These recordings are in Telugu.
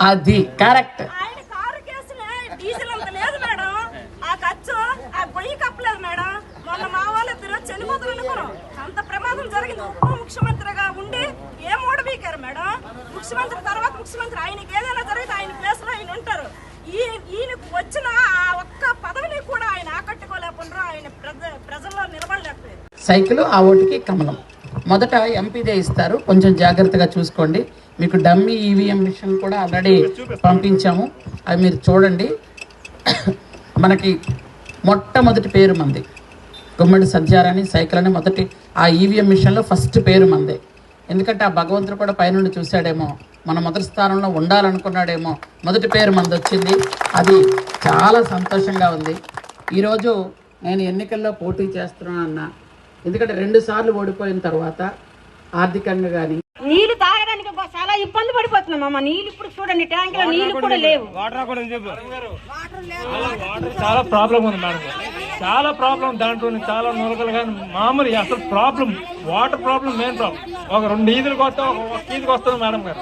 అది కరెక్ట్. డీజిల్ అంత లేదు మేడం, ఆ ఖర్చు ఆ గొయ్యి కప్పలేదు మేడం. మొన్న మా వాళ్ళిద్దరు చనిపోతున్నారు, అంత ప్రమాదం జరిగింది. ఉప ముఖ్యమంత్రిగా ఉండి ఏం ఓడబీకారు మేడం. ముఖ్యమంత్రి తర్వాత ముఖ్యమంత్రి, ఆయనకి ఏదైనా జరిగితే ఆయన ప్లేస్ లో ఆయన ఉంటారు. ఈయనకు వచ్చిన ఆ ఒక్క పదవిని కూడా ఆయన ఆకట్టుకోలేకుండా ఆయన ప్రజల్లో నిలబడలేకపోయారు. సైకిల్ ఆ ఓటుకి కమలం. మొదట ఎంపీదే ఇస్తారు, కొంచెం జాగ్రత్తగా చూసుకోండి. మీకు డమ్మీ ఈవీఎం మిషన్ కూడా ఆల్రెడీ పంపించాము, అవి మీరు చూడండి. మనకి మొట్టమొదటి పేరు మంది గుమ్మడి సంచారాన్ని సైకిల్ అని మొదటి ఆ ఈవీఎం మిషన్లో ఫస్ట్ పేరు మందే. ఎందుకంటే ఆ భగవంతుడు కూడా పైనుండి చూశాడేమో, మన మొదటి స్థానంలో ఉండాలనుకున్నాడేమో, మొదటి పేరు మంది వచ్చింది. అది చాలా సంతోషంగా ఉంది. ఈరోజు నేను ఎన్నికల్లో పోటీ చేస్తున్నానన్నా, ఎందుకంటే 2 సార్లు ఓడిపోయిన తర్వాత ఆర్థికంగా కానీ నీళ్లు తాగడానికి చాలా ఇబ్బంది పడిపోతున్నాం. నీళ్ళు ఇప్పుడు చూడండి, ట్యాంకులో నీళ్లు కూడా లేవు. చాలా ప్రాబ్లం ఉంది మేడం, చాలా ప్రాబ్లం. దాంట్లో చాలా నూరకలు కానీ మామూలు అసలు problem water problem main problem. ఒక 2 ఈదులకు వస్తే ఒక ఈదుకు వస్తుంది మేడం గారు.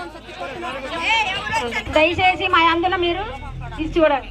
దయచేసి మా అందులో మీరు చూడాలి.